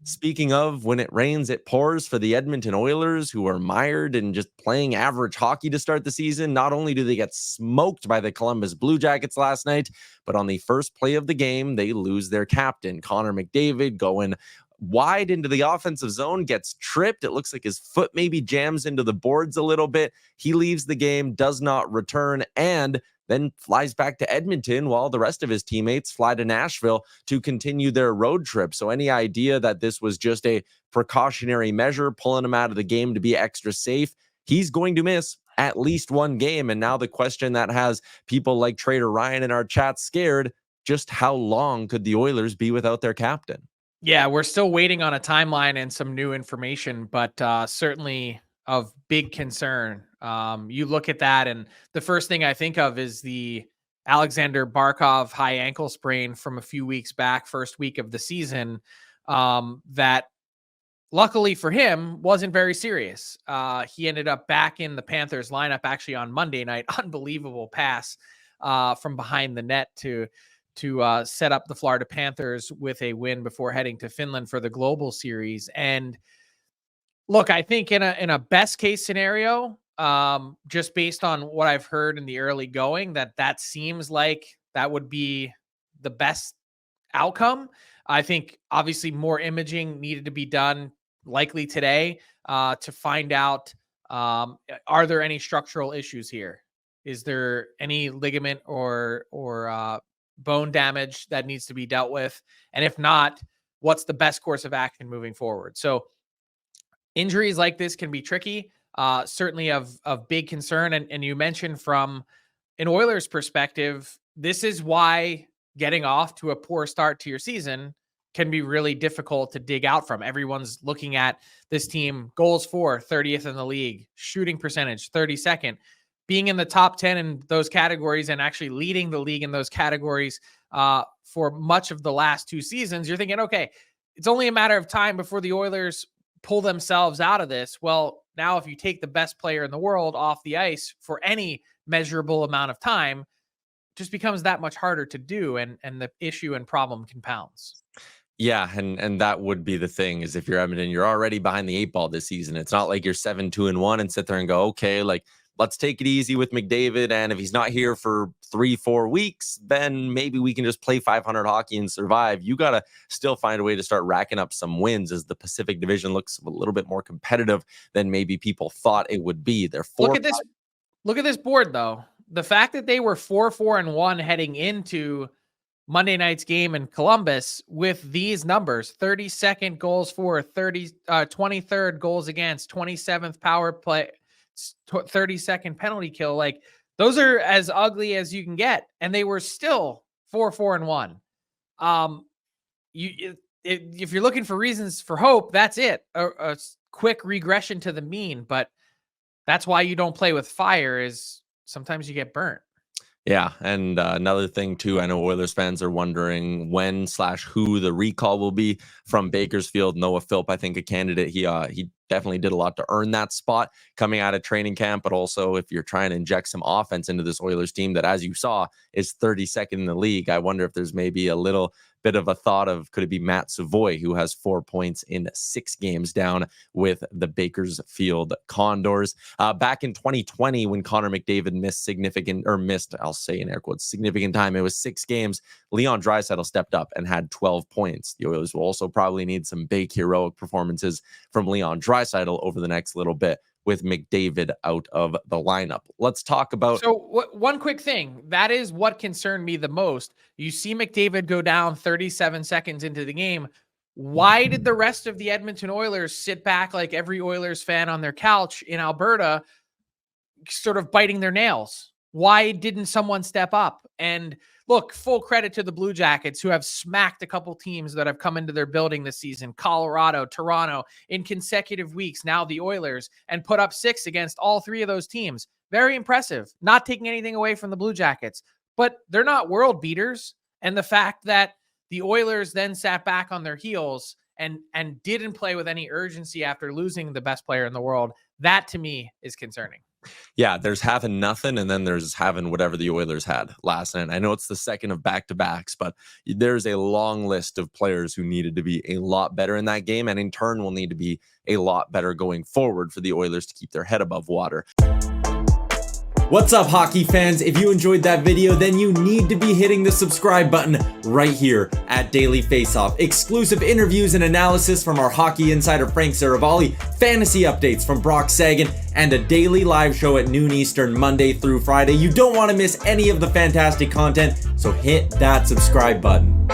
Speaking of when it rains, it pours for the Edmonton Oilers, who are mired in just playing average hockey to start the season. Not only do they get smoked by the Columbus Blue Jackets last night, but on the first play of the game, they lose their captain, Connor McDavid, going wide into the offensive zone, gets tripped. It looks like his foot maybe jams into the boards a little bit. He leaves the game, does not return, and then flies back to Edmonton while the rest of his teammates fly to Nashville to continue their road trip. So any idea that this was just a precautionary measure, pulling him out of the game to be extra safe, he's going to miss at least one game. And now the question that has people like Trader Ryan in our chat scared, just how long could the Oilers be without their captain? Yeah, we're still waiting on a timeline and some new information, but certainly of big concern. You look at that, and the first thing I think of is the Alexander Barkov high ankle sprain from a few weeks back, first week of the season, that luckily for him wasn't very serious. He ended up back in the Panthers lineup actually on Monday night. Unbelievable pass from behind the net to set up the Florida Panthers with a win before heading to Finland for the Global Series. And look, I think in a best case scenario, just based on what I've heard in the early going, that seems like that would be the best outcome. I think obviously more imaging needed to be done likely today to find out, are there any structural issues here? Is there any ligament or bone damage that needs to be dealt with? And if not, what's the best course of action moving forward? So injuries like this can be tricky, certainly of big concern. And you mentioned from an Oilers perspective, this is why getting off to a poor start to your season can be really difficult to dig out from. Everyone's looking at this team, goals for 30th in the league, shooting percentage 32nd, being in the top 10 in those categories and actually leading the league in those categories for much of the last two seasons. You're thinking, okay, it's only a matter of time before the Oilers pull themselves out of this. Well, now if you take the best player in the world off the ice for any measurable amount of time, it just becomes that much harder to do, and the issue and problem compounds. Yeah, and that would be the thing, is if you're Edmonton, you're already behind the eight ball this season. It's not like you're 7-2-1 and sit there and go, okay, like let's take it easy with McDavid. And if he's not here for 3-4 weeks, then maybe we can just play 500 hockey and survive. You got to still find a way to start racking up some wins, as the Pacific Division looks a little bit more competitive than maybe people thought it would be. They're Look at this board, though. The fact that they were 4-4-1 heading into Monday night's game in Columbus with these numbers: 32nd goals for, 23rd goals against, 27th power play, 32nd penalty kill. Like, those are as ugly as you can get, and they were still 4-4-1. If you're looking for reasons for hope, that's it. A quick regression to the mean, but that's why you don't play with fire, is sometimes you get burnt. Yeah, and another thing too, I know Oilers fans are wondering when/who the recall will be from Bakersfield. Noah Philp, I think, a candidate. He definitely did a lot to earn that spot coming out of training camp. But also, if you're trying to inject some offense into this Oilers team that, as you saw, is 32nd in the league, I wonder if there's maybe a little bit of a thought of, could it be Matt Savoy, who has 4 points in 6 games down with the Bakersfield Condors. Back in 2020, when Connor McDavid missed, I'll say in air quotes, significant time, it was 6 games. Leon Draisaitl stepped up and had 12 points. The Oilers will also probably need some big heroic performances from Leon Draisaitl over the next little bit, with McDavid out of the lineup. Let's talk about... So one quick thing, that is what concerned me the most. You see McDavid go down 37 seconds into the game. Why did the rest of the Edmonton Oilers sit back like every Oilers fan on their couch in Alberta, sort of biting their nails? Why didn't someone step up? And look, full credit to the Blue Jackets, who have smacked a couple teams that have come into their building this season: Colorado, Toronto, in consecutive weeks, now the Oilers, and put up 6 against all 3 of those teams. Very impressive. Not taking anything away from the Blue Jackets, but they're not world beaters. And the fact that the Oilers then sat back on their heels and didn't play with any urgency after losing the best player in the world, that to me is concerning. Yeah, there's having nothing, and then there's having whatever the Oilers had last night. I know it's the second of back-to-backs, but there's a long list of players who needed to be a lot better in that game, and in turn will need to be a lot better going forward for the Oilers to keep their head above water. What's up, hockey fans? If you enjoyed that video, then you need to be hitting the subscribe button right here at Daily Faceoff. Exclusive interviews and analysis from our hockey insider Frank Seravalli, fantasy updates from Brock Sagan, and a daily live show at noon Eastern Monday through Friday. You don't want to miss any of the fantastic content, so hit that subscribe button.